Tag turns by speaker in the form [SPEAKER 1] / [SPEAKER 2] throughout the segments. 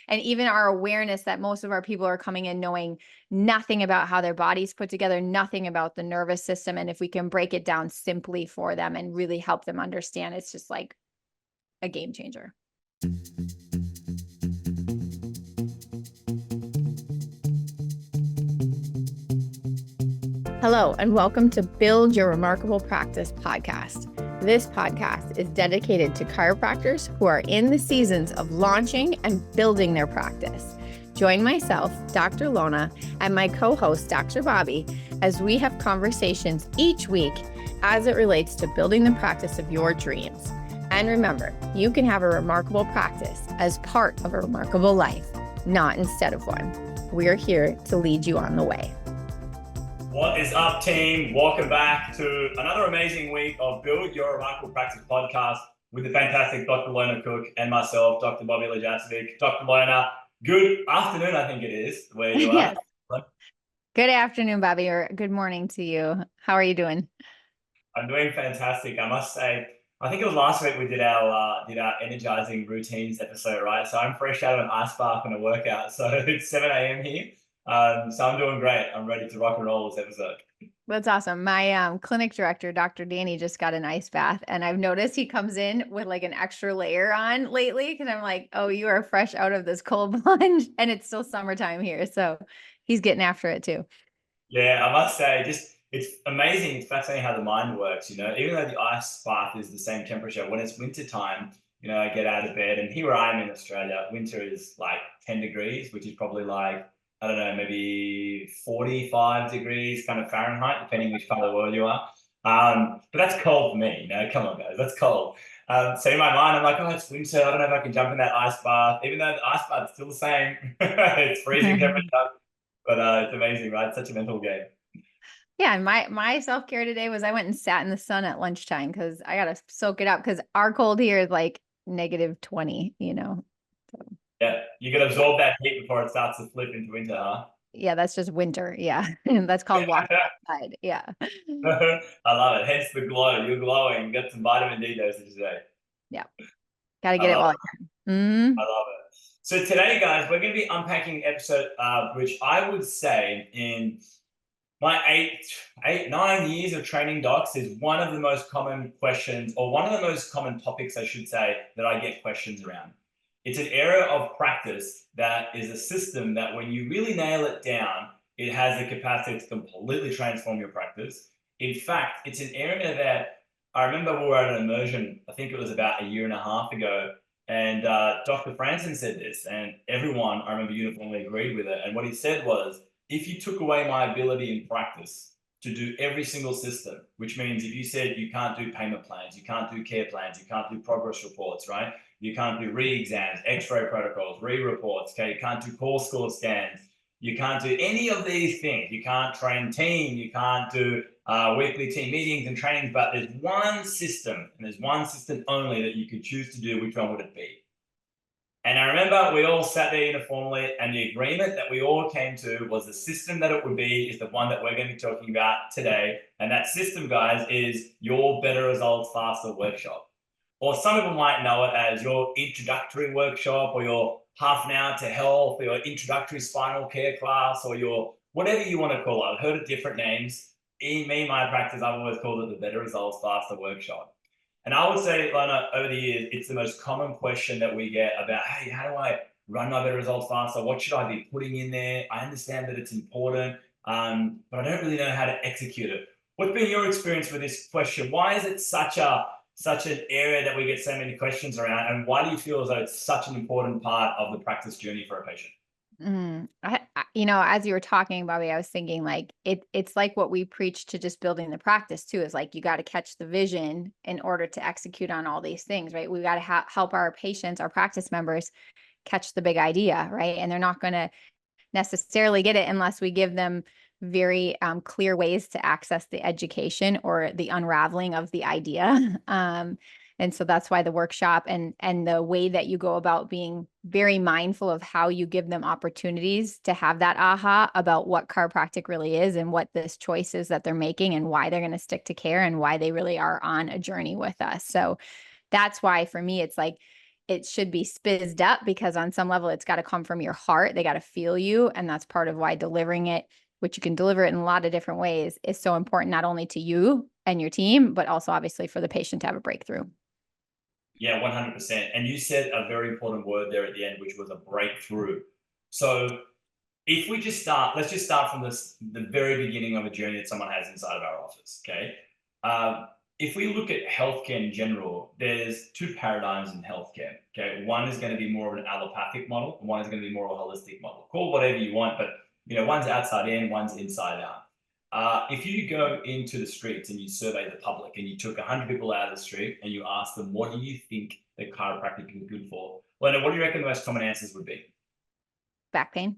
[SPEAKER 1] And even our awareness that most of our people are coming in knowing nothing about how their body's put together, nothing about the nervous system. And if we can break it down simply for them and really help them understand, it's just like a game changer. Hello, and welcome to Build Your Remarkable Practice podcast. This podcast is dedicated to chiropractors who are in the seasons of launching and building their practice. Join myself, Dr. Lona, and my co-host, Dr. Bobby, as we have conversations each week as it relates to building the practice of your dreams. And remember, you can have a remarkable practice as part of a remarkable life, not instead of one. We're here to lead you on the way.
[SPEAKER 2] What is up, team? Welcome back to another amazing week of Build Your Remarkable Practice podcast with the fantastic Dr. Lona Cook and myself, Dr. Bobby Lajasovic. Dr. Lona, good afternoon, I think it is, where you are.
[SPEAKER 1] Yes. Good afternoon, Bobby, or good morning to you. How are you doing?
[SPEAKER 2] I'm doing fantastic. I must say, I think it was last week we did our energizing routines episode, right? So I'm fresh out of an ice bath and a workout. So it's 7 a.m. here. So I'm doing great. I'm ready to rock and roll this episode.
[SPEAKER 1] That's awesome. My clinic director, Dr. Danny, just got an ice bath, and I've noticed he comes in with like an extra layer on lately because I'm like, oh, you are fresh out of this cold plunge, and it's still summertime here. So he's getting after it too.
[SPEAKER 2] Yeah, I must say, it's amazing. It's fascinating how the mind works. Even though the ice bath is the same temperature, when it's winter time, I get out of bed, and here where I am in Australia, winter is like 10 degrees, which is probably like, I don't know, maybe 45 degrees kind of Fahrenheit, depending which part of the world you are. But that's cold for me, come on guys, that's cold. So in my mind, I'm like, oh, it's winter. I don't know if I can jump in that ice bath, even though the ice bath is still the same. It's freezing temperature, but it's amazing, right? It's such a mental game.
[SPEAKER 1] Yeah, and my self-care today was I went and sat in the sun at lunchtime because I gotta soak it up because our cold here is like -20, So.
[SPEAKER 2] Yeah, you can absorb that heat before it starts to flip into winter, huh?
[SPEAKER 1] Yeah, that's just winter. Yeah. That's called walking outside. Yeah.
[SPEAKER 2] I love it. Hence the glow. You're glowing. Get some vitamin D dosage today.
[SPEAKER 1] Yeah. Got to
[SPEAKER 2] I
[SPEAKER 1] get it
[SPEAKER 2] love
[SPEAKER 1] while
[SPEAKER 2] it.
[SPEAKER 1] I can.
[SPEAKER 2] I love it. So today, guys, we're going to be unpacking an episode, which I would say in my 9 years of training docs is one of the most common questions, or one of the most common topics, I should say, that I get questions around. It's an area of practice that is a system that when you really nail it down, it has the capacity to completely transform your practice. In fact, it's an area that I remember we were at an immersion, I think it was about a year and a half ago, and Dr. Franson said this, and everyone, I remember, uniformly agreed with it. And what he said was, if you took away my ability in practice to do every single system, which means if you said you can't do payment plans, you can't do care plans, you can't do progress reports, right? You can't do re-exams, x-ray protocols, re-reports, okay? You can't do core score scans. You can't do any of these things. You can't train team. You can't do weekly team meetings and trainings, but there's one system, and there's one system only that you could choose to do. Which one would it be? And I remember we all sat there uniformly, and the agreement that we all came to was the system that it would be is the one that we're going to be talking about today. And that system, guys, is your Better Results Faster workshop. Or some people might know it as your introductory workshop, or your half an hour to health, or your introductory spinal care class, or your whatever you want to call it. I've heard of different names. In my practice, I've always called it the Better Results Faster workshop. And I would say, Lona, over the years, it's the most common question that we get about, hey, how do I run my better results faster? What should I be putting in there? I understand that it's important, but I don't really know how to execute it. What's been your experience with this question? Why is it such an area that we get so many questions around? And why do you feel as though it's such an important part of the practice journey for a patient?
[SPEAKER 1] As you were talking, Bobby, I was thinking like it's like what we preach to just building the practice too, is like you got to catch the vision in order to execute on all these things, right? We got to help our patients, our practice members catch the big idea, right? And they're not going to necessarily get it unless we give them very clear ways to access the education or the unraveling of the idea. And so that's why the workshop and the way that you go about being very mindful of how you give them opportunities to have that aha about what chiropractic really is and what this choice is that they're making and why they're going to stick to care and why they really are on a journey with us. So that's why for me, it's like, it should be spizzed up, because on some level it's got to come from your heart. They got to feel you. And that's part of why delivering it, which you can deliver it in a lot of different ways, is so important, not only to you and your team, but also obviously for the patient to have a breakthrough.
[SPEAKER 2] Yeah, 100%. And you said a very important word there at the end, which was a breakthrough. So if we just start, let's just start from the very beginning of a journey that someone has inside of our office. Okay. If we look at healthcare in general, there's two paradigms in healthcare. Okay. One is going to be more of an allopathic model, and one is going to be more of a holistic model. Call it whatever you want, but one's outside in, one's inside out. If you go into the streets and you survey the public and you took 100 people out of the street and you asked them, what do you think that chiropractic is good for? Lena, what do you reckon the most common answers would be?
[SPEAKER 1] Back pain,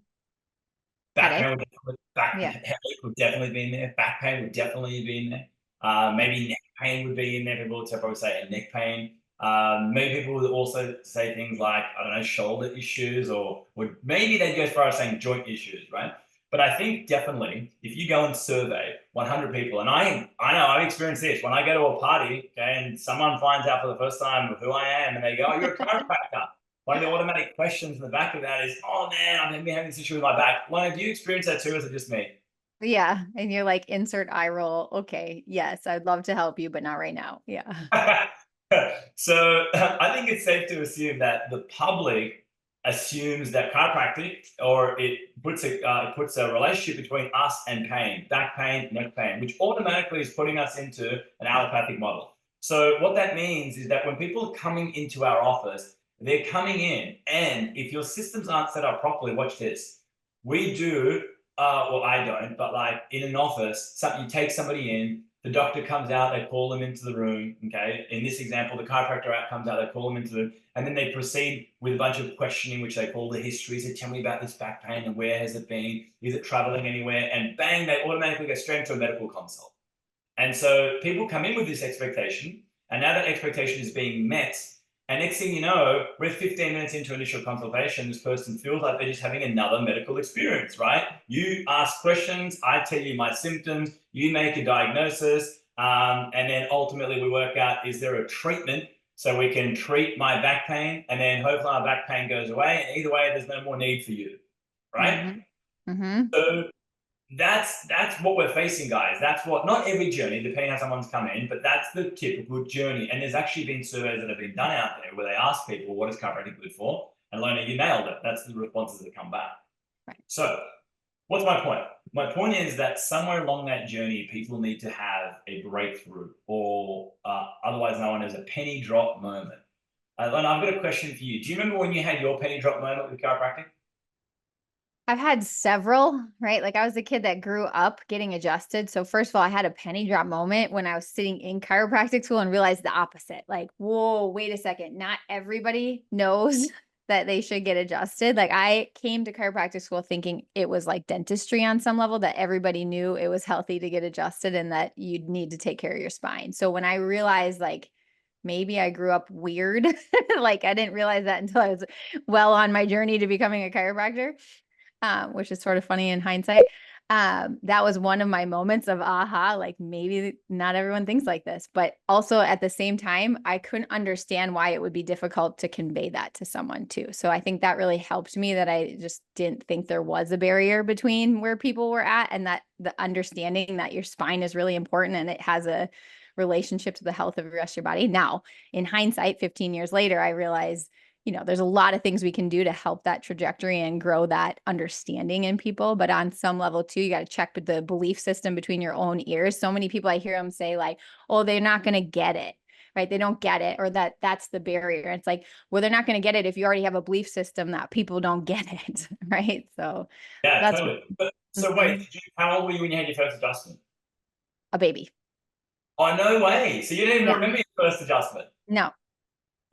[SPEAKER 2] Back
[SPEAKER 1] headache.
[SPEAKER 2] pain would definitely, back
[SPEAKER 1] Yeah.
[SPEAKER 2] headache would definitely be in there. Back pain would definitely be in there. Maybe neck pain would be in there. People would probably say neck pain. Maybe people would also say things like, I don't know, shoulder issues, or would maybe they'd go as far as saying joint issues, right? But I think definitely if you go and survey 100 people, and I know I've experienced this when I go to a party, okay, and someone finds out for the first time who I am, and they go, "Oh, you're a chiropractor." One of the automatic questions in the back of that is, "Oh man, I'm having this issue with my back." Lona, do you experience that too, or is it just me?
[SPEAKER 1] Yeah. And you're like, insert eye roll. Okay. Yes. I'd love to help you, but not right now. Yeah.
[SPEAKER 2] So I think it's safe to assume that the public assumes that chiropractic, or it puts a relationship between us and pain, back pain, neck pain, which automatically is putting us into an allopathic model. So what that means is that when people are coming into our office, they're coming in, and if your systems aren't set up properly, watch this. We do, well, I don't, but like in an office, you take somebody in, the doctor comes out, they call them into the room. Okay. In this example, the chiropractor out comes out, they call them into the room, and then they proceed with a bunch of questioning, which they call the history. So tell me about this back pain and where has it been? Is it traveling anywhere? And bang, they automatically go straight into a medical consult. And so people come in with this expectation, and now that expectation is being met. And next thing you know, we're 15 minutes into initial consultation. This person feels like they're just having another medical experience, right? You ask questions, I tell you my symptoms, you make a diagnosis, and then ultimately we work out, is there a treatment so we can treat my back pain, and then hopefully my back pain goes away. And either way, there's no more need for you, right?
[SPEAKER 1] Mm-hmm. Mm-hmm.
[SPEAKER 2] So that's what we're facing, guys. That's what, not every journey, depending how someone's come in, but that's the typical journey. And there's actually been surveys that have been done out there where they ask people, what is chiropractic good for? And Lona, you nailed it. That's the responses that come back.
[SPEAKER 1] Right.
[SPEAKER 2] So what's my point? My point is that somewhere along that journey, people need to have a breakthrough, or otherwise known as a penny drop moment. Lona, I've got a question for you. Do you remember when you had your penny drop moment with chiropractic?
[SPEAKER 1] I've had several, right? Like I was a kid that grew up getting adjusted. So first of all, I had a penny drop moment when I was sitting in chiropractic school and realized the opposite. Like, whoa, wait a second. Not everybody knows that they should get adjusted. Like I came to chiropractic school thinking it was like dentistry on some level, that everybody knew it was healthy to get adjusted and that you'd need to take care of your spine. So when I realized like maybe I grew up weird, like I didn't realize that until I was well on my journey to becoming a chiropractor, which is sort of funny in hindsight. That was one of my moments of aha, like maybe not everyone thinks like this, but also at the same time, I couldn't understand why it would be difficult to convey that to someone too. So I think that really helped me, that I just didn't think there was a barrier between where people were at, and that the understanding that your spine is really important and it has a relationship to the health of the rest of your body. Now, in hindsight, 15 years later, I realize there's a lot of things we can do to help that trajectory and grow that understanding in people. But on some level too, you got to check with the belief system between your own ears. So many people, I hear them say like, oh, they're not going to get it, right? They don't get it, or that's the barrier. It's like, well, they're not going to get it if you already have a belief system that people don't get it, right? So
[SPEAKER 2] Yeah,
[SPEAKER 1] that's
[SPEAKER 2] totally. But so wait, how old were you when you had your first adjustment?
[SPEAKER 1] a baby.
[SPEAKER 2] Oh, no way. So you didn't even
[SPEAKER 1] Yeah.
[SPEAKER 2] remember your first adjustment.
[SPEAKER 1] No.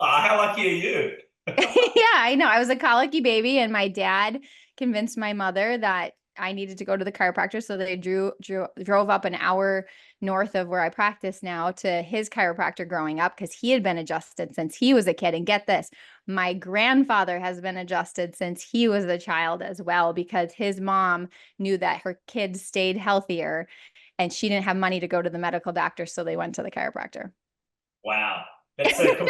[SPEAKER 2] How lucky are you?
[SPEAKER 1] Yeah, I know. I was a colicky baby, and my dad convinced my mother that I needed to go to the chiropractor. So they drove up an hour north of where I practice now to his chiropractor growing up, because he had been adjusted since he was a kid. And get this, my grandfather has been adjusted since he was a child as well, because his mom knew that her kids stayed healthier and she didn't have money to go to the medical doctor. So they went to the chiropractor.
[SPEAKER 2] Wow. That's so cool.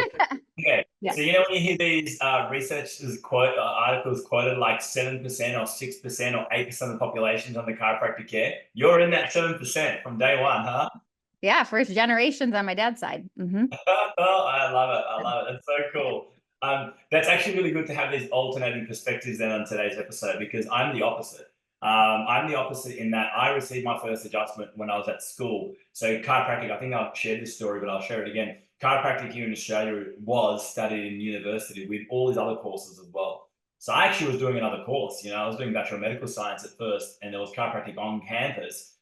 [SPEAKER 2] Okay.
[SPEAKER 1] Yeah.
[SPEAKER 2] So, when you hear these researchers quote articles quoted like 7% or 6% or 8% of the population's under chiropractic care, you're in that 7% from day one, huh?
[SPEAKER 1] Yeah, first generations on my dad's side.
[SPEAKER 2] Oh, I love it. I love it. That's so cool. That's actually really good to have these alternating perspectives then on today's episode because I'm the opposite. I'm the opposite in that I received my first adjustment when I was at school. So chiropractic, I think I've shared this story, but I'll share it again. Chiropractic here in Australia was studied in university with all these other courses as well. So I actually was doing another course. I was doing Bachelor of Medical Science at first, and there was chiropractic on campus.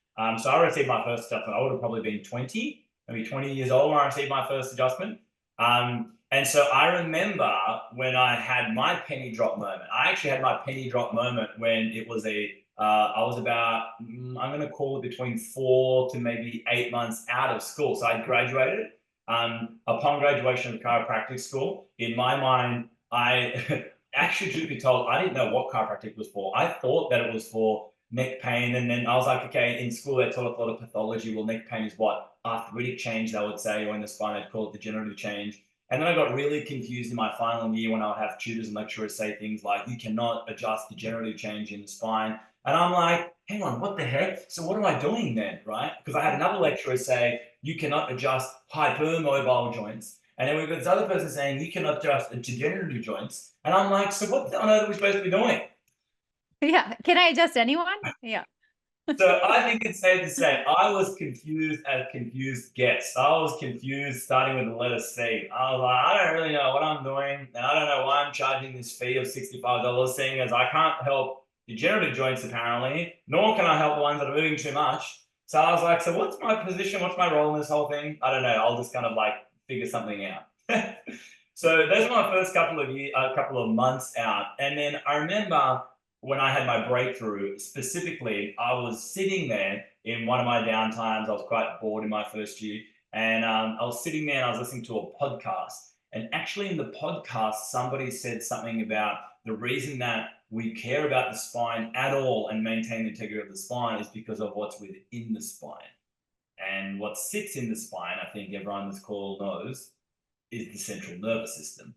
[SPEAKER 2] So I received my first adjustment. I would have probably been 20, maybe 20 years old when I received my first adjustment. And so I remember when I had my penny drop moment. I actually had my penny drop moment when it was I was about, I'm going to call it between 4 to maybe 8 months out of school. So I graduated. Upon graduation of chiropractic school, in my mind, I actually, truth be told, I didn't know what chiropractic was for. I thought that it was for neck pain. And then I was like, okay, in school, they taught a lot of pathology. Well, neck pain is what? Arthritic change, they would say, or in the spine, they'd call it degenerative change. And then I got really confused in my final year when I would have tutors and lecturers say things like, you cannot adjust degenerative change in the spine. And I'm like, hang on, what the heck? So what am I doing then, right? Because I had another lecturer say, you cannot adjust hypermobile joints. And then we've got this other person saying, you cannot adjust degenerative joints. And I'm like, so what on earth are we supposed to be doing?
[SPEAKER 1] Yeah. Can I adjust anyone? Yeah.
[SPEAKER 2] So I think it's safe to say I was confused as confused gets. I was confused starting with the letter C. I was like, I don't really know what I'm doing. And I don't know why I'm charging this fee of $65, seeing as I can't help degenerative joints apparently, nor can I help the ones that are moving too much. So I was like, so what's my position? What's my role in this whole thing? I don't know. I'll just kind of like figure something out. So those were my first couple of months out. And then I remember when I had my breakthrough, specifically, I was sitting there in one of my downtimes. I was quite bored in my first year. And I was sitting there and I was listening to a podcast. And actually, in the podcast, somebody said something about the reason that we care about the spine at all and maintain the integrity of the spine is because of what's within the spine. And what sits in the spine, I think everyone on this call knows, is the central nervous system.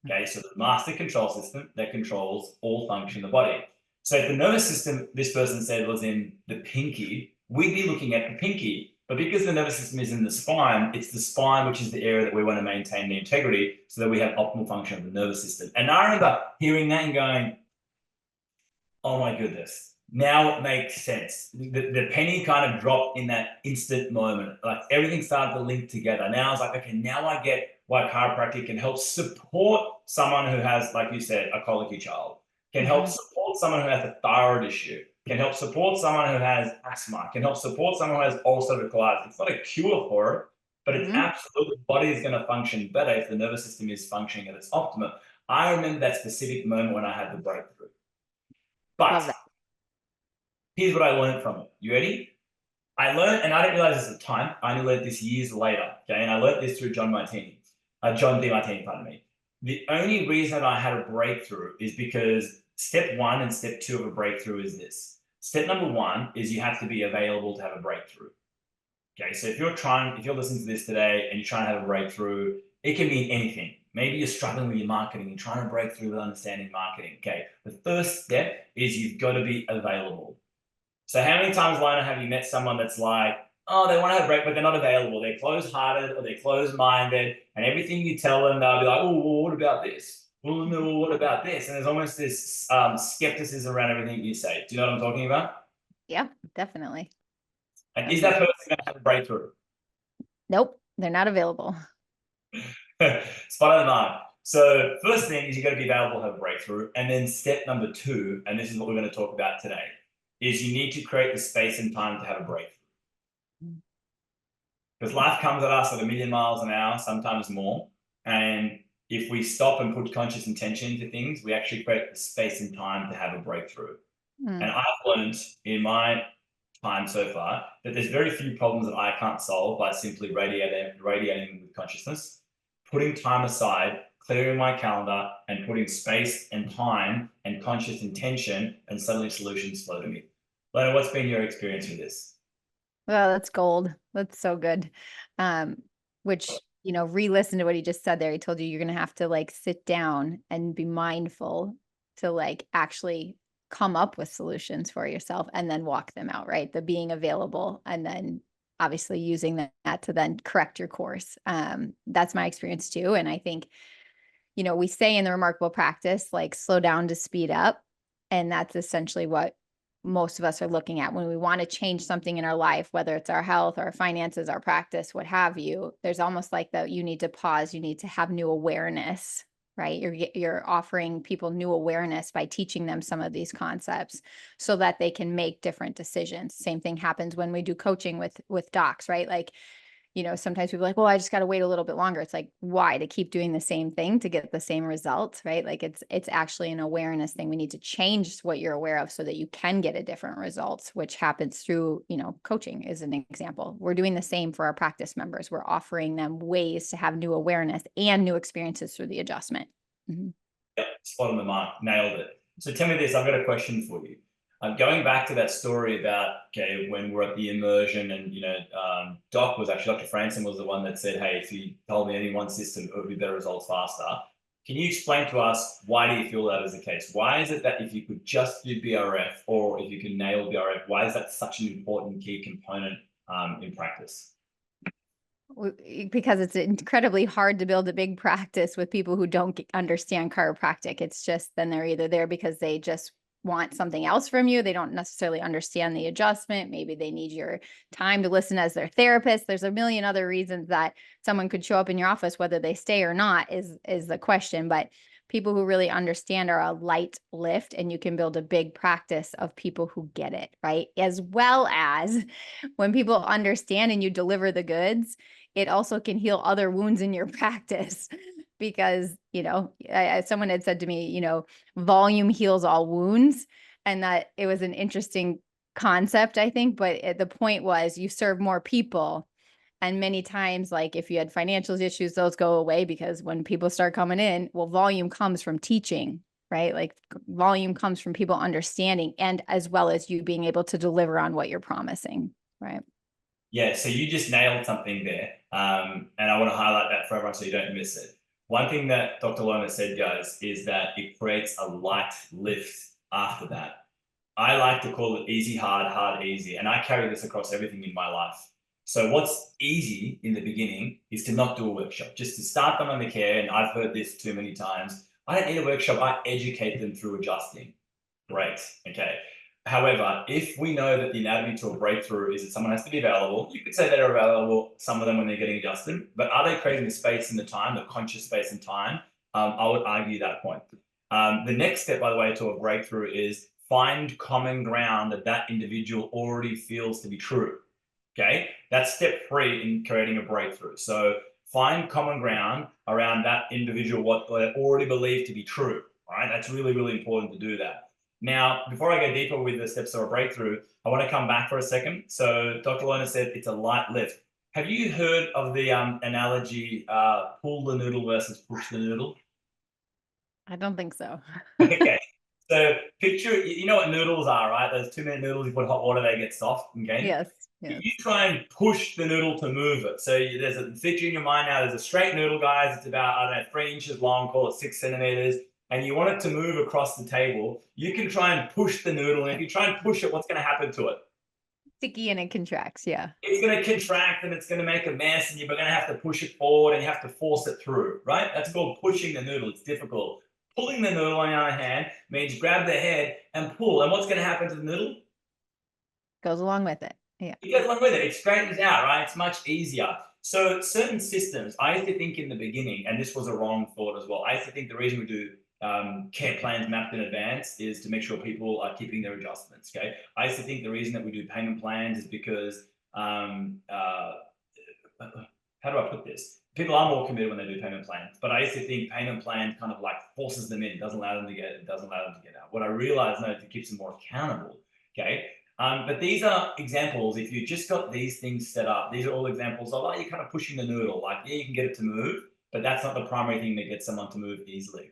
[SPEAKER 2] Okay, so the master control system that controls all function of the body. So if the nervous system, this person said, was in the pinky, we'd be looking at the pinky. But because the nervous system is in the spine, it's the spine, which is the area that we want to maintain the integrity so that we have optimal function of the nervous system. And I remember hearing that and going, oh my goodness, now it makes sense. The penny kind of dropped in that instant moment. Like everything started to link together. Now I was like, okay, now I get why chiropractic can help support someone who has, like you said, a colicky child, can help support someone who has a thyroid issue, can help support someone who has asthma, can help support someone who has ulcerative colitis. It's not a cure for it, but it's absolutely, the body is going to function better if the nervous system is functioning at its optimum. I remember that specific moment when I had the breakthrough. But here's what I learned from it. You ready? I learned, and I didn't realize this at the time, I only learned this years later, okay? And I learned this through John DeMartini, pardon me. The only reason I had a breakthrough is because step 1 and step 2 of a breakthrough is this. Step number 1 is you have to be available to have a breakthrough. Okay, so if you're listening to this today and you're trying to have a breakthrough, it can be anything. Maybe you're struggling with your marketing and trying to break through with understanding marketing. Okay, the first step is you've got to be available. So how many times, Lona, have you met someone that's like, oh, they want to have a break, but they're not available. They're closed-hearted or they're closed-minded, and everything you tell them, they'll be like, oh, well, what about this? Well, no, what about this? And there's almost this skepticism around everything you say. Do you know what I'm talking about?
[SPEAKER 1] Yeah, definitely.
[SPEAKER 2] And is that person going to have a breakthrough?
[SPEAKER 1] Nope, they're not available.
[SPEAKER 2] Spot on the mark. So first thing is you got to be available to have a breakthrough. And then step number 2, and this is what we're going to talk about today, is you need to create the space and time to have a breakthrough. Because life comes at us at 1,000,000 miles an hour, sometimes more. And if we stop and put conscious intention into things, we actually create the space and time to have a breakthrough. And I've learned in my time so far that there's very few problems that I can't solve by simply radiating with consciousness, putting time aside, clearing my calendar, and putting space and time and conscious intention, and suddenly solutions flow to me. Lona, what's been your experience with this?
[SPEAKER 1] Well, that's gold. That's so good. Which re-listen to what he just said there. He told you you're going to have to like sit down and be mindful to like actually come up with solutions for yourself and then walk them out, right? The being available and then obviously using that to then correct your course. That's my experience too. And I think, we say in the Remarkable Practice, like slow down to speed up. And that's essentially what most of us are looking at when we want to change something in our life, whether it's our health, our finances, our practice, what have you. There's almost like that you need to pause, you need to have new awareness, right? You're offering people new awareness by teaching them some of these concepts so that they can make different decisions. Same thing happens when we do coaching with docs, right? Like, sometimes people are like, well, I just got to wait a little bit longer. It's like, why? To keep doing the same thing to get the same results, right? Like it's actually an awareness thing. We need to change what you're aware of so that you can get a different results, which happens through, coaching is an example. We're doing the same for our practice members. We're offering them ways to have new awareness and new experiences through the adjustment. Mm-hmm.
[SPEAKER 2] Yep, spot on the mark, nailed it. So tell me this, I've got a question for you. Going back to that story about, when we're at the immersion and, Dr. Franson was the one that said, hey, if you told me any one system, it would be better results faster. Can you explain to us, why do you feel that is the case? Why is it that if you could just do BRF or if you can nail BRF, why is that such an important key component in practice?
[SPEAKER 1] Because it's incredibly hard to build a big practice with people who don't understand chiropractic. It's just then they're either there because they just want something else from you. They don't necessarily understand the adjustment. Maybe they need your time to listen as their therapist. There's a million other reasons that someone could show up in your office, whether they stay or not is the question. But people who really understand are a light lift, and you can build a big practice of people who get it, right? As well as when people understand and you deliver the goods, it also can heal other wounds in your practice because, someone had said to me, volume heals all wounds, and that it was an interesting concept, I think. But the point was you serve more people. And many times, like if you had financial issues, those go away because when people start coming in, well, volume comes from teaching, right? Like volume comes from people understanding and as well as you being able to deliver on what you're promising, right?
[SPEAKER 2] Yeah, so you just nailed something there. And I want to highlight that for everyone so you don't miss it. One thing that Dr. Lona said, guys, is that it creates a light lift after that. I like to call it easy, hard, hard, easy. And I carry this across everything in my life. So what's easy in the beginning is to not do a workshop, just to start them on the care. And I've heard this too many times. I don't need a workshop. I educate them through adjusting. Great. Okay. However, if we know that the anatomy to a breakthrough is that someone has to be available, you could say that are available, some of them when they're getting adjusted, but are they creating the space and the time, the conscious space and time? I would argue that point. The next step, by the way, to a breakthrough is find common ground that that individual already feels to be true. Okay, that's step 3 in creating a breakthrough. So find common ground around that individual, what they already believe to be true. All right, that's really, really important to do that. Now, before I go deeper with the steps of a breakthrough, I want to come back for a second. So Dr. Lona said it's a light lift. Have you heard of the analogy, pull the noodle versus push the noodle?
[SPEAKER 1] I don't think so.
[SPEAKER 2] Okay. So picture, you know what noodles are, right? Those 2-minute noodles, you put hot water, they get soft, okay?
[SPEAKER 1] Yes.
[SPEAKER 2] You try and push the noodle to move it. So there's a picture in your mind now, there's a straight noodle, guys. It's about, I don't know, 3 inches long, call it 6 centimeters. And you want it to move across the table. You can try and push the noodle. And if you try and push it, what's going to happen to it?
[SPEAKER 1] Sticky and it contracts. Yeah.
[SPEAKER 2] It's going to contract and it's going to make a mess. And you're going to have to push it forward and you have to force it through, right? That's called pushing the noodle. It's difficult. Pulling the noodle on the other hand means grab the head and pull. And what's going to happen to the noodle?
[SPEAKER 1] Goes along with it. Yeah.
[SPEAKER 2] It goes along with it. It straightens out, right? It's much easier. So certain systems, I used to think in the beginning, and this was a wrong thought as well. I used to think the reason we do care plans mapped in advance is to make sure people are keeping their adjustments. Okay. I used to think the reason that we do payment plans is because how do I put this? People are more committed when they do payment plans, but I used to think payment plan kind of like forces them in, doesn't allow them to get it, doesn't allow them to get out. What I realized now, it keeps them more accountable. Okay. But these are examples. If you just got these things set up, these are all examples of, oh, you're kind of pushing the noodle. Like, yeah, you can get it to move, but that's not the primary thing that gets someone to move easily.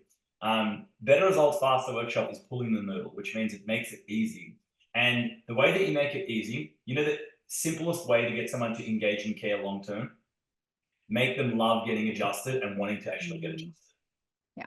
[SPEAKER 2] Better results faster workshop is pulling the noodle, which means it makes it easy. And the way that you make it easy, the simplest way to get someone to engage in care long term, make them love getting adjusted and wanting to actually get adjusted.
[SPEAKER 1] Yeah.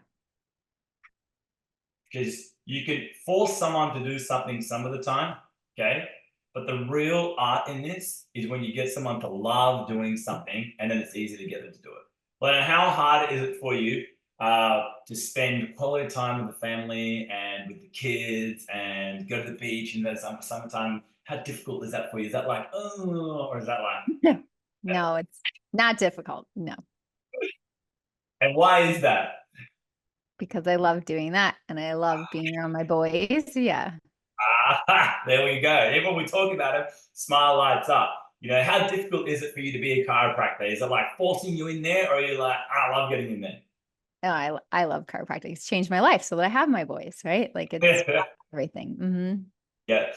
[SPEAKER 2] Because you can force someone to do something some of the time, okay? But the real art in this is when you get someone to love doing something, and then it's easy to get them to do it. But how hard is it for you to spend quality time with the family and with the kids and go to the beach in the summertime? How difficult is that for you? Is that like, oh, or is that like?
[SPEAKER 1] No, it's not difficult. No,
[SPEAKER 2] And why is that?
[SPEAKER 1] because I love doing that and I love being around my boys. Yeah.
[SPEAKER 2] There we go. Everyone we talk about it, smile lights up. You know, how difficult is it for you to be a chiropractor? Is it like forcing you in there, or are you like, I love getting in there?
[SPEAKER 1] No, I love chiropractic. It's changed my life so that I have my boys, right? Like it's everything.
[SPEAKER 2] Yeah.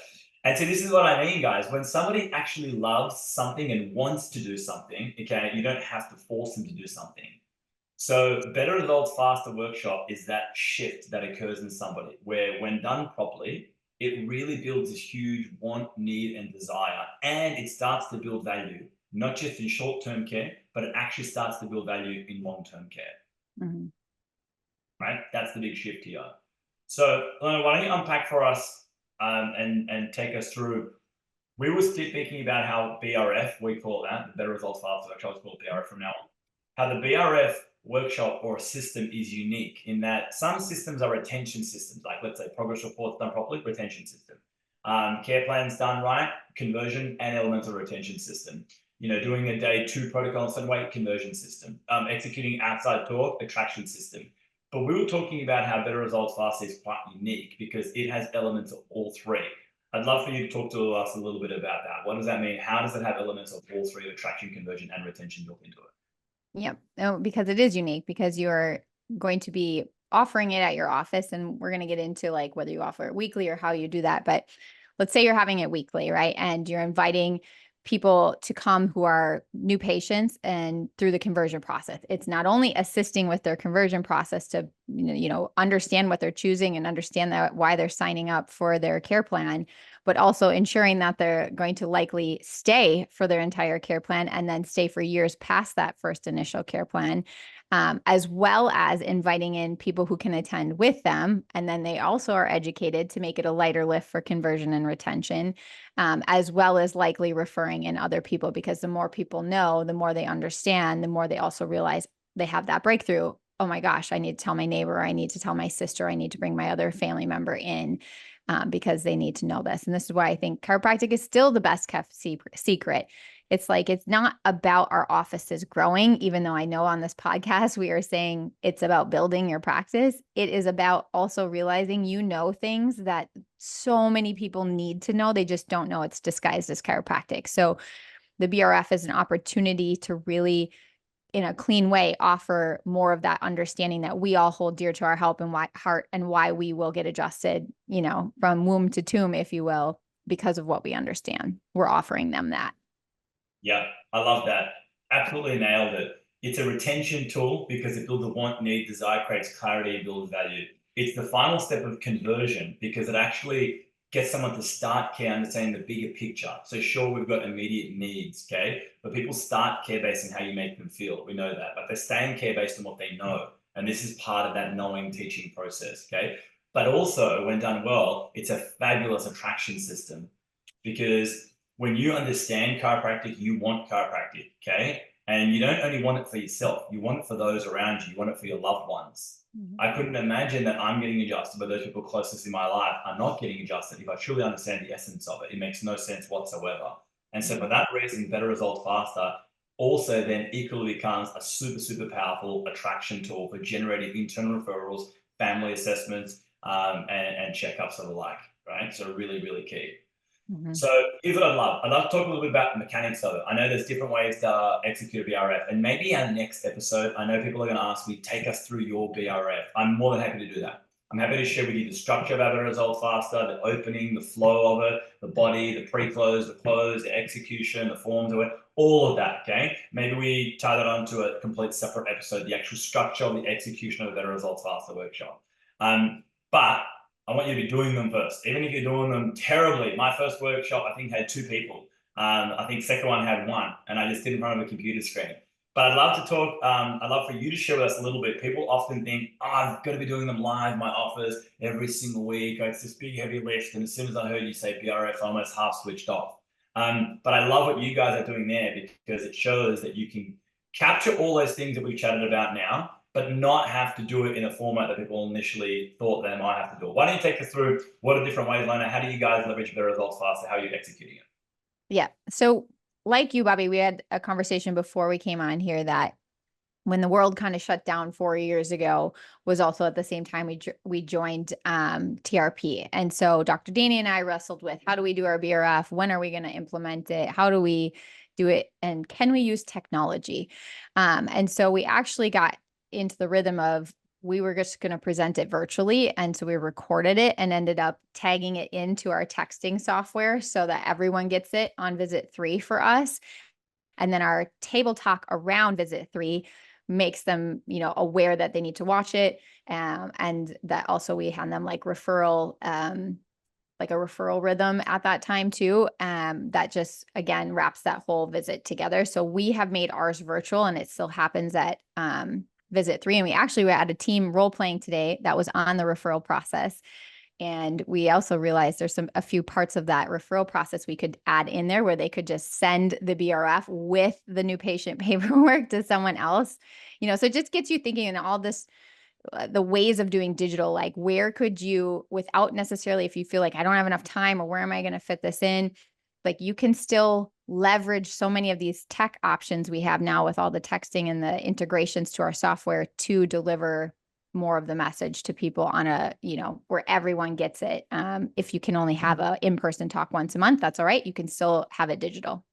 [SPEAKER 2] And so this is what I mean, guys. When somebody actually loves something and wants to do something, okay, you don't have to force them to do something. So Better Results Faster workshop is that shift that occurs in somebody where when done properly, it really builds this huge want, need, and desire. And it starts to build value, not just in short-term care, but it actually starts to build value in long-term care. Right? That's the big shift here. So Lona, why don't you unpack for us and take us through. We were speaking about how BRF, we call that, the Better Results Faster workshop, is called BRF from now on. How the BRF workshop or a system is unique in that some systems are retention systems, like let's say progress reports done properly, retention system. Care plans done right, conversion and elemental retention system. You know, doing a day 2 protocol in some way, conversion system. Executing outside talk, attraction system. But we were talking about how Better Results Faster is quite unique because it has elements of all three. I'd love for you to talk to us a little bit about that. What does that mean? How does it have elements of all three, attraction, conversion, and retention built into it?
[SPEAKER 1] Yep. No, because it is unique because you're going to be offering it at your office. And we're going to get into like whether you offer it weekly or how you do that. But let's say you're having it weekly, right? And you're inviting people to come who are new patients and through the conversion process. It's not only assisting with their conversion process to, understand what they're choosing and understand that why they're signing up for their care plan, but also ensuring that they're going to likely stay for their entire care plan and then stay for years past that first initial care plan, as well as inviting in people who can attend with them. And then they also are educated to make it a lighter lift for conversion and retention, as well as likely referring in other people, because the more people know, the more they understand, the more they also realize they have that breakthrough. Oh my gosh, I need to tell my neighbor, I need to tell my sister, I need to bring my other family member in. Because they need to know this. And this is why I think chiropractic is still the best kept secret. It's like, it's not about our offices growing, even though I know on this podcast, we are saying it's about building your practice. It is about also realizing, things that so many people need to know. They just don't know it's disguised as chiropractic. So the BRF is an opportunity to really, in a clean way, offer more of that understanding that we all hold dear to our heart and why we will get adjusted, from womb to tomb, if you will, because of what we understand. We're offering them that.
[SPEAKER 2] Yeah, I love that. Absolutely nailed it. It's a retention tool because it builds a want, need, desire, creates clarity, and builds value. It's the final step of conversion because it actually gets someone to start care understanding the bigger picture. So sure, we've got immediate needs, okay? But people start care based on how you make them feel. We know that. But they stay in care based on what they know. And this is part of that knowing teaching process, okay? But also, when done well, it's a fabulous attraction system because when you understand chiropractic, you want chiropractic, okay? And you don't only want it for yourself, you want it for those around you, you want it for your loved ones. I couldn't imagine that I'm getting adjusted, but those people closest in my life are not getting adjusted if I truly understand the essence of it. It makes no sense whatsoever. And so for that reason, Better Results Faster also then equally becomes a super, super powerful attraction tool for generating internal referrals, family assessments, and checkups and the like, right? So really, really key. So here's what I'd love. I'd love to talk a little bit about the mechanics of it. I know there's different ways to execute a BRF, and maybe our next episode, I know people are going to ask me, take us through your BRF. I'm more than happy to do that. I'm happy to share with you the structure of Better Results Faster, the opening, the flow of it, the body, the pre-close, the close, the execution, the form to it, all of that, okay? Maybe we tie that onto a complete separate episode, the actual structure of the execution of the Better Results Faster workshop. But I want you to be doing them first, even if you're doing them terribly. My first workshop, I think, had 2 people. I think second one had 1, and I just did it in front of a computer screen. But I'd love to talk. I'd love for you to share with us a little bit. People often think, oh, I've got to be doing them live in my office every single week. It's this big, heavy lift. And as soon as I heard you say BRF, I almost half switched off. But I love what you guys are doing there because it shows that you can capture all those things that we've chatted about now, but not have to do it in a format that people initially thought they might have to do it. Why don't you take us through what are different ways, Lona? How do you guys leverage better results faster? How are you executing it?
[SPEAKER 1] Yeah. So like you, Bobby, we had a conversation before we came on here that when the world kind of shut down 4 years ago was also at the same time we joined TRP. And so Dr. Danny and I wrestled with how do we do our BRF? When are we going to implement it? How do we do it? And can we use technology? And so we actually got into the rhythm of we were just going to present it virtually. And so we recorded it and ended up tagging it into our texting software so that everyone gets it on visit 3 for us. And then our table talk around visit 3 makes them, aware that they need to watch it. And that also we hand them like like a referral rhythm at that time too. That just, again, wraps that whole visit together. So we have made ours virtual and it still happens at visit 3. And we actually were at a team role playing today that was on the referral process. And we also realized there's a few parts of that referral process we could add in there where they could just send the BRF with the new patient paperwork to someone else. So it just gets you thinking in all this, the ways of doing digital, like where could you, without necessarily, if you feel like I don't have enough time or where am I going to fit this in, like you can still leverage so many of these tech options we have now with all the texting and the integrations to our software to deliver more of the message to people on a, where everyone gets it. If you can only have a in-person talk once a month, that's all right. You can still have it digital.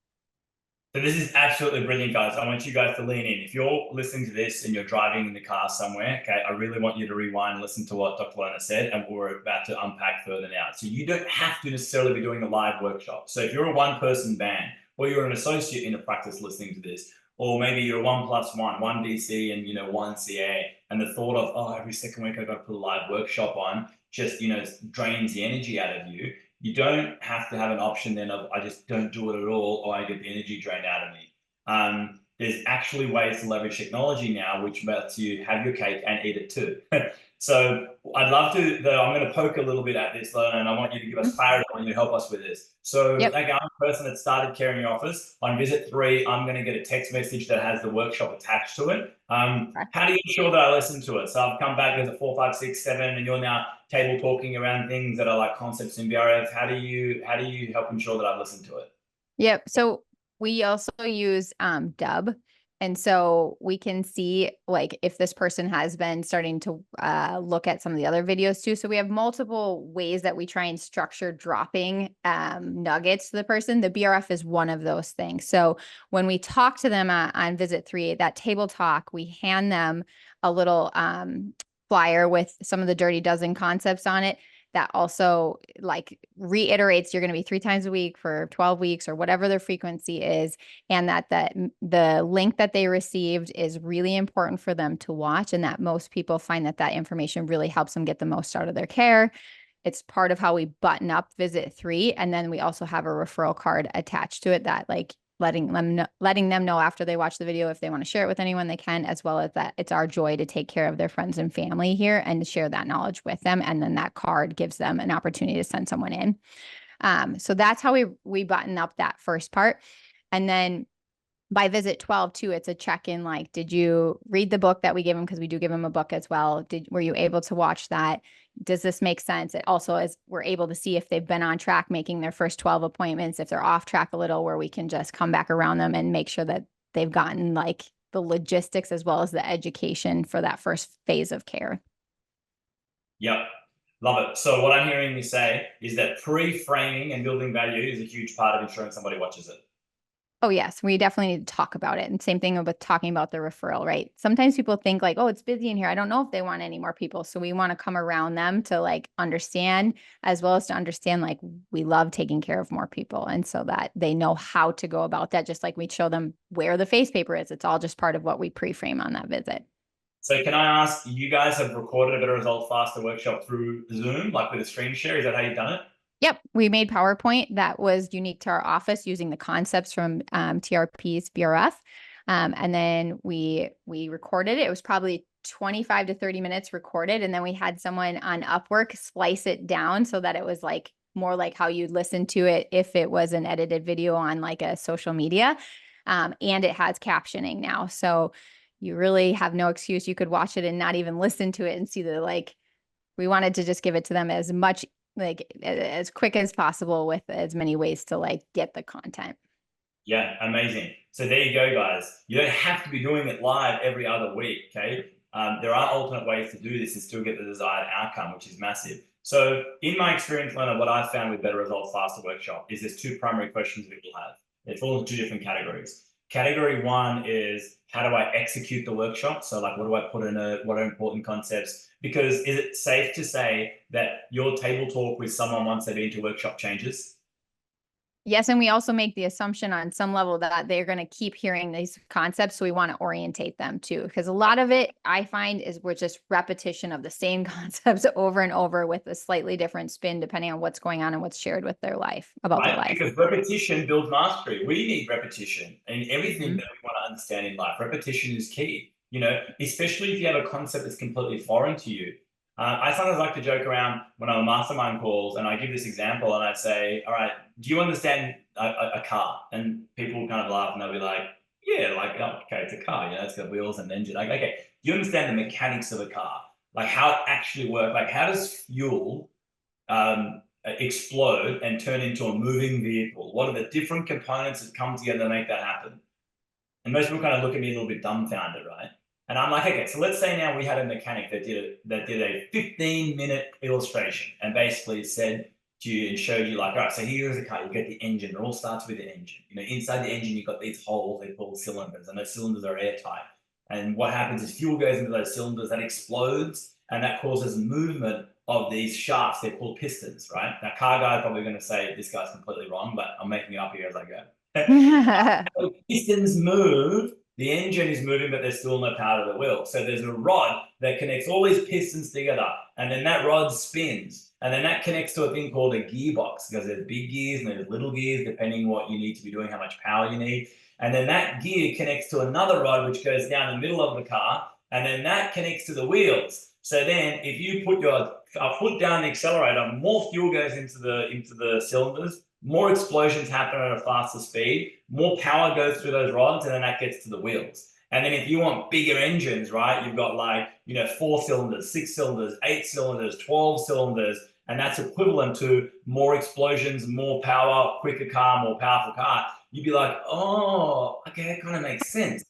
[SPEAKER 2] So this is absolutely brilliant, guys. I want you guys to lean in. If you're listening to this and you're driving in the car somewhere, okay, I really want you to rewind and listen to what Dr. Lona said, and we're about to unpack further now. So you don't have to necessarily be doing a live workshop. So if you're a one-person band, or you're an associate in a practice listening to this, or maybe you're a 1+1, one DC and one CA, and the thought of, oh, every second week I've got to put a live workshop on just drains the energy out of you. You don't have to have an option then of I just don't do it at all or I get the energy drained out of me. There's actually ways to leverage technology now which lets you have your cake and eat it too. So I'd love to, though, I'm going to poke a little bit at this, Lona, and I want you to give us clarity. I want you to help us with this. So
[SPEAKER 1] Yep.
[SPEAKER 2] like I'm a person that started care in your office. On visit 3, I'm going to get a text message that has the workshop attached to it. How do you ensure that I listen to it? So I've come back as a 4, 5, 6, 7, and you're now table talking around things that are like concepts in BRF. How do you help ensure that I listen to it?
[SPEAKER 1] Yep. So we also use Dub. And so we can see like if this person has been starting to look at some of the other videos too. So we have multiple ways that we try and structure dropping nuggets to the person. The BRF is one of those things. So when we talk to them on visit 3, that table talk, we hand them a little flyer with some of the Dirty Dozen concepts on it that also like reiterates you're going to be 3 times a week for 12 weeks or whatever their frequency is. And that the link that they received is really important for them to watch. And that most people find that information really helps them get the most out of their care. It's part of how we button up visit 3. And then we also have a referral card attached to it that like letting them know after they watch the video, if they want to share it with anyone, they can, as well as that it's our joy to take care of their friends and family here and share that knowledge with them. And then that card gives them an opportunity to send someone in. So that's how we button up that first part. And then by visit 12 too, it's a check-in, like, did you read the book that we give them? Because we do give them a book as well. Were you able to watch that? Does this make sense? It also is, we're able to see if they've been on track making their first 12 appointments, if they're off track a little, where we can just come back around them and make sure that they've gotten like the logistics as well as the education for that first phase of care.
[SPEAKER 2] Yep. Love it. So what I'm hearing you say is that pre-framing and building value is a huge part of ensuring somebody watches it.
[SPEAKER 1] Oh, yes. We definitely need to talk about it. And same thing with talking about the referral, right? Sometimes people think like, oh, it's busy in here. I don't know if they want any more people. So we want to come around them to like understand, as well as to understand, like, we love taking care of more people. And so that they know how to go about that, just like we show them where the face paper is. It's all just part of what we pre-frame on that visit.
[SPEAKER 2] So can I ask, you guys have recorded a Better Results Faster workshop through Zoom, like with a screen share? Is that how you've done it?
[SPEAKER 1] Yep. We made PowerPoint that was unique to our office using the concepts from TRP's BRF. And then we recorded it. It was probably 25 to 30 minutes recorded. And then we had someone on Upwork splice it down so that it was like more like how you'd listen to it if it was an edited video on like a social media. And it has captioning now. So you really have no excuse. You could watch it and not even listen to it and see the like, we wanted to just give it to them as much like as quick as possible with as many ways to like get the content.
[SPEAKER 2] Yeah, amazing. So there you go, guys. You don't have to be doing it live every other week, okay? There are alternate ways to do this and still get the desired outcome, which is massive. So in my experience, Lona, what I've found with Better Results Faster Workshop is there's two primary questions people have. They fall into two different categories. Category one is, how do I execute the workshop? So like, what do I put in it? What are important concepts? Because is it safe to say that your table talk with someone once they've been to workshop changes?
[SPEAKER 1] Yes, and we also make the assumption on some level that they're going to keep hearing these concepts. So we want to orientate them too, because a lot of it I find is we're just repetition of the same concepts over and over with a slightly different spin, depending on what's going on and what's shared with their life about their life.
[SPEAKER 2] Because repetition builds mastery. We need repetition in everything
[SPEAKER 1] Mhm.
[SPEAKER 2] that we want to understand in life. Repetition is key, especially if you have a concept that's completely foreign to you. I sometimes like to joke around when I'm on mastermind calls and I give this example and I'd say, all right, do you understand a car? And people kind of laugh and they'll be like, yeah, like, oh, okay, it's a car, it's got wheels and an engine. Like, okay, do you understand the mechanics of a car? Like how it actually works? Like how does fuel explode and turn into a moving vehicle? What are the different components that come together to make that happen? And most people kind of look at me a little bit dumbfounded, right? And I'm like, okay, so let's say now we had a mechanic that did a 15-minute illustration and basically said to you and showed you like, all right, so here's the car, you get the engine, it all starts with the engine. Inside the engine, you've got these holes, they're called cylinders, and those cylinders are airtight. And what happens is fuel goes into those cylinders, that explodes, and that causes movement of these shafts. They're called pistons, right? Now, car guy probably going to say this guy's completely wrong, but I'm making it up here as I go. Pistons move, the engine is moving, but there's still no power to the wheel. So there's a rod that connects all these pistons together, and then that rod spins, and then that connects to a thing called a gearbox, because there's big gears and there's little gears, depending what you need to be doing, how much power you need. And then that gear connects to another rod, which goes down the middle of the car, and then that connects to the wheels. So then if you put your foot down the accelerator, more fuel goes into the cylinders, more explosions happen at a faster speed, more power goes through those rods, and then that gets to the wheels. And then if you want bigger engines, right, you've got like, 4 cylinders, 6 cylinders, 8 cylinders, 12 cylinders, and that's equivalent to more explosions, more power, quicker car, more powerful car. You'd be like, oh, okay, that kind of makes sense.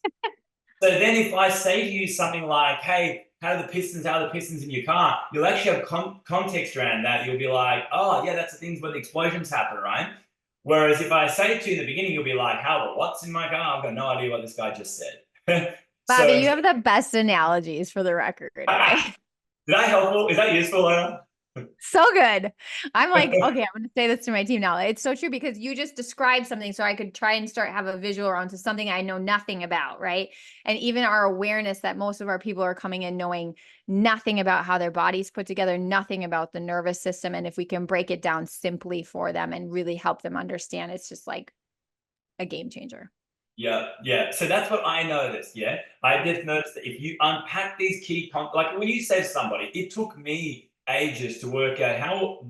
[SPEAKER 2] So then if I say to you something like, hey, how are the pistons in your car? You'll actually have context around that. You'll be like, oh, yeah, that's the things where the explosions happen, right? Whereas if I say it to you in the beginning, you'll be like, how the what's in my car? I've got no idea what this guy just said.
[SPEAKER 1] Bobby,
[SPEAKER 2] So
[SPEAKER 1] you have the best analogies for the record. Okay.
[SPEAKER 2] did that helpful? Is that useful, Lona?
[SPEAKER 1] So good. I'm like, okay, I'm going to say this to my team now. It's so true because you just described something so I could try and have a visual around to something I know nothing about, right? And even our awareness that most of our people are coming in knowing nothing about how their body's put together, nothing about the nervous system. And if we can break it down simply for them and really help them understand, it's just like a game changer.
[SPEAKER 2] Yeah. So that's what I noticed. Yeah, I just noticed that if you unpack these key, like when you say to somebody, it took me ages to work out how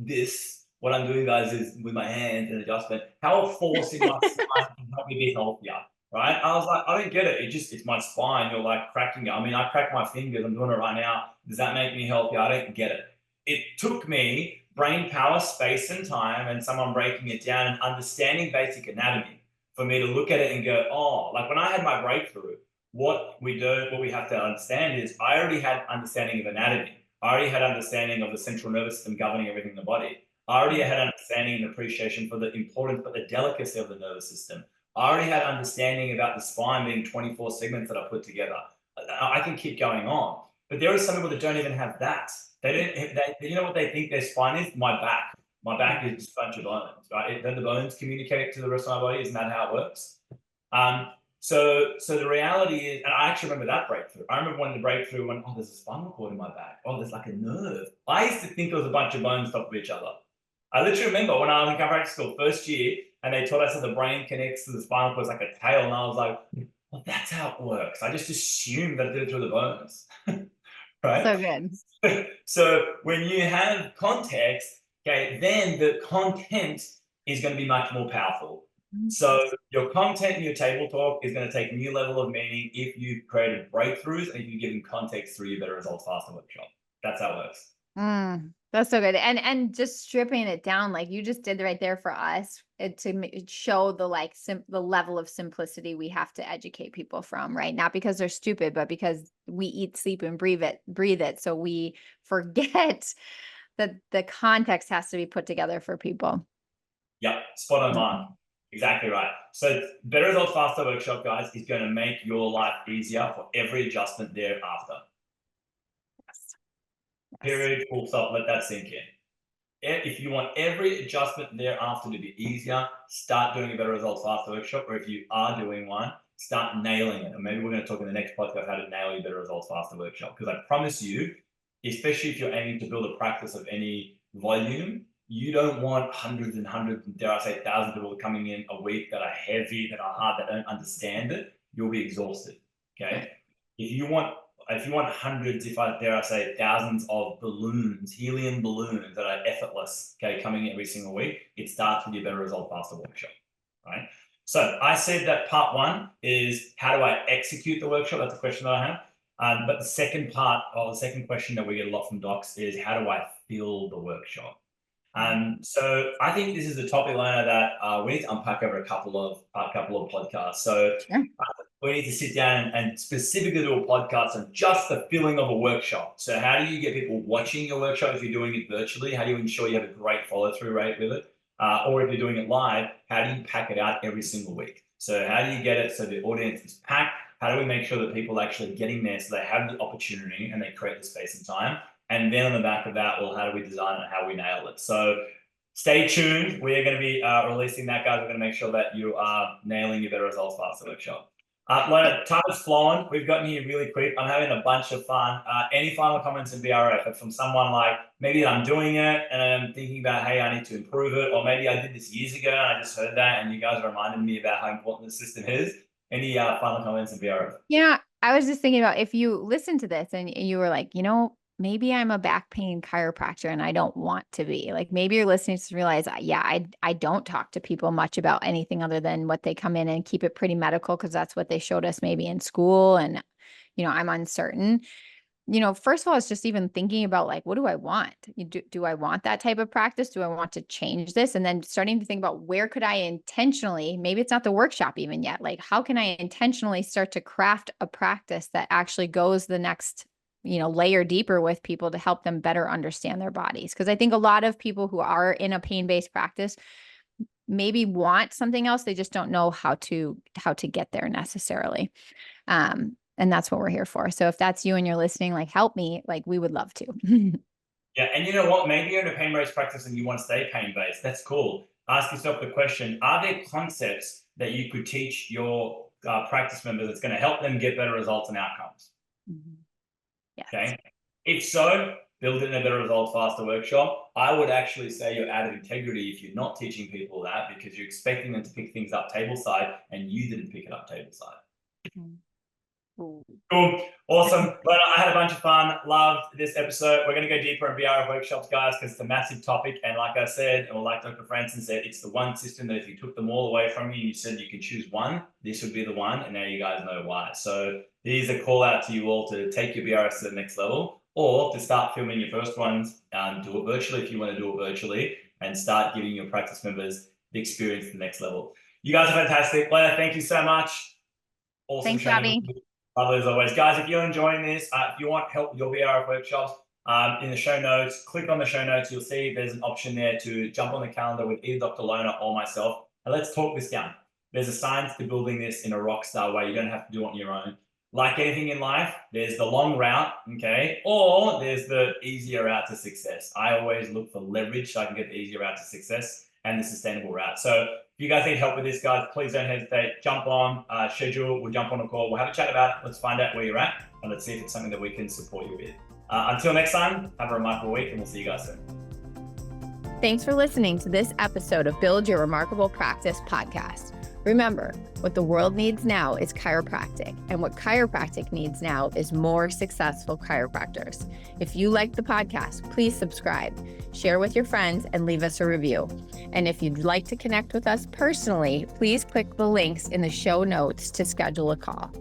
[SPEAKER 2] what I'm doing, guys, is with my hands and adjustment, how forcing my spine can help me be healthier. Right? I was like, I don't get it. It's my spine. You're like cracking it. I mean, I crack my fingers. I'm doing it right now. Does that make me healthier? I don't get it. It took me brain power, space, and time, and someone breaking it down and understanding basic anatomy for me to look at it and go, oh, like when I had my breakthrough, what we have to understand is I already had understanding of anatomy. I already had understanding of the central nervous system governing everything in the body. I already had understanding and appreciation for the importance, but the delicacy of the nervous system. I already had understanding about the spine being 24 segments that I put together. I can keep going on, but there are some people that don't even have that. They don't. You know what they think their spine is? My back. My back is just a bunch of bones, right? Then the bones communicate to the rest of my body. Isn't that how it works? So the reality is, and I actually remember that breakthrough. I remember when the breakthrough went, oh, there's a spinal cord in my back. Oh, there's like a nerve. I used to think it was a bunch of bones top of each other. I literally remember when I was in chiropractic school, first year, and they taught us that the brain connects to the spinal cord, it's like a tail, and I was like, well, that's how it works. I just assumed that I did it through the bones, right?
[SPEAKER 1] So good.
[SPEAKER 2] So when you have context, okay, then the content is going to be much more powerful. So your content in your table talk is going to take a new level of meaning if you've created breakthroughs and you're giving context through your Better Results Faster workshop. That's how it works.
[SPEAKER 1] That's so good. And just stripping it down like you just did right there for us to show the the level of simplicity we have to educate people from, right? Not because they're stupid, but because we eat, sleep, and breathe it. So we forget that the context has to be put together for people.
[SPEAKER 2] Yep, spot on mark. Exactly right. So Better Results Faster workshop, guys, is going to make your life easier for every adjustment thereafter.
[SPEAKER 1] Yes.
[SPEAKER 2] Period, full stop, let that sink in. If you want every adjustment thereafter to be easier, start doing a Better Results Faster workshop, or if you are doing one, start nailing it. And maybe we're going to talk in the next podcast how to nail your Better Results Faster workshop. Because I promise you, especially if you're aiming to build a practice of any volume, you don't want hundreds and hundreds, and dare I say thousands of people coming in a week that are heavy, that are hard, that don't understand it. You'll be exhausted. Okay. If you want hundreds, if I dare I say thousands of balloons, helium balloons that are effortless, okay, coming in every single week, it starts with your Better Result Faster workshop, right? So I said that part one is how do I execute the workshop? That's the question that I have. But the second part, or the second question that we get a lot from docs is how do I fill the workshop? So I think this is a topic, Lona, that we need to unpack over a couple of podcasts. So we need to sit down and specifically do a podcast on just the filling of a workshop. So how do you get people watching your workshop if you're doing it virtually? How do you ensure you have a great follow-through rate with it? Or if you're doing it live, how do you pack it out every single week? So how do you get it so the audience is packed? How do we make sure that people are actually getting there so they have the opportunity and they create the space and time? And then on the back of that, well, how do we design it? How we nail it? So stay tuned. We're going to be releasing that, guys. We're going to make sure that you are nailing your Better Results Faster workshop. Lona, time's flown. We've gotten here really quick. I'm having a bunch of fun. Any final comments in BRF from someone like maybe I'm doing it and I'm thinking about, hey, I need to improve it, or maybe I did this years ago and I just heard that and you guys reminded me about how important the system is. Any final comments in BRF?
[SPEAKER 1] Yeah, I was just thinking about if you listen to this and you were like, maybe I'm a back pain chiropractor and I don't want to be. Like maybe you're listening to realize, I don't talk to people much about anything other than what they come in and keep it pretty medical because that's what they showed us maybe in school. And, I'm uncertain. First of all, it's just even thinking about like, what do I want? Do I want that type of practice? Do I want to change this? And then starting to think about where could I intentionally, maybe it's not the workshop even yet, like how can I intentionally start to craft a practice that actually goes the next layer deeper with people to help them better understand their bodies. Because I think a lot of people who are in a pain-based practice maybe want something else. They just don't know how to get there necessarily. And that's what we're here for. So if that's you and you're listening, like help me, like we would love to.
[SPEAKER 2] Yeah. And you know what? Maybe you're in a pain-based practice and you want to stay pain-based. That's cool. Ask yourself the question, are there concepts that you could teach your practice members that's going to help them get better results and outcomes?
[SPEAKER 1] Yes.
[SPEAKER 2] Okay. If so, build it in a Better Results Faster workshop. I would actually say you're out of integrity if you're not teaching people that because you're expecting them to pick things up tableside and you didn't pick it up tableside. Cool. Awesome. Well, I had a bunch of fun. Loved this episode. We're going to go deeper in BRF workshops, guys, because it's a massive topic. And like I said, or like Dr. Franson said, it's the one system that if you took them all away from you and you said you can choose one, this would be the one. And now you guys know why. So here's a call out to you all to take your BRF to the next level or to start filming your first ones. Do it virtually if you want to do it virtually and start giving your practice members the experience to the next level. You guys are fantastic. Lona, thank you so much. Awesome.
[SPEAKER 1] Thanks, Robbie.
[SPEAKER 2] Lovely as always. Guys, if you're enjoying this, if you want help with your BRF workshops, in the show notes, click on the show notes. You'll see there's an option there to jump on the calendar with either Dr. Lona or myself. And let's talk this down. There's a science to building this in a rock star way. You don't have to do it on your own. Like anything in life, there's the long route, okay? Or there's the easier route to success. I always look for leverage so I can get the easier route to success and the sustainable route. So if you guys need help with this, guys, please don't hesitate. Jump on, schedule, we'll jump on a call. We'll have a chat about it. Let's find out where you're at and let's see if it's something that we can support you with. Until next time, have a remarkable week and we'll see you guys soon.
[SPEAKER 1] Thanks for listening to this episode of Build Your Remarkable Practice podcast. Remember, what the world needs now is chiropractic, and what chiropractic needs now is more successful chiropractors. If you like the podcast, please subscribe, share with your friends, and leave us a review. And if you'd like to connect with us personally, please click the links in the show notes to schedule a call.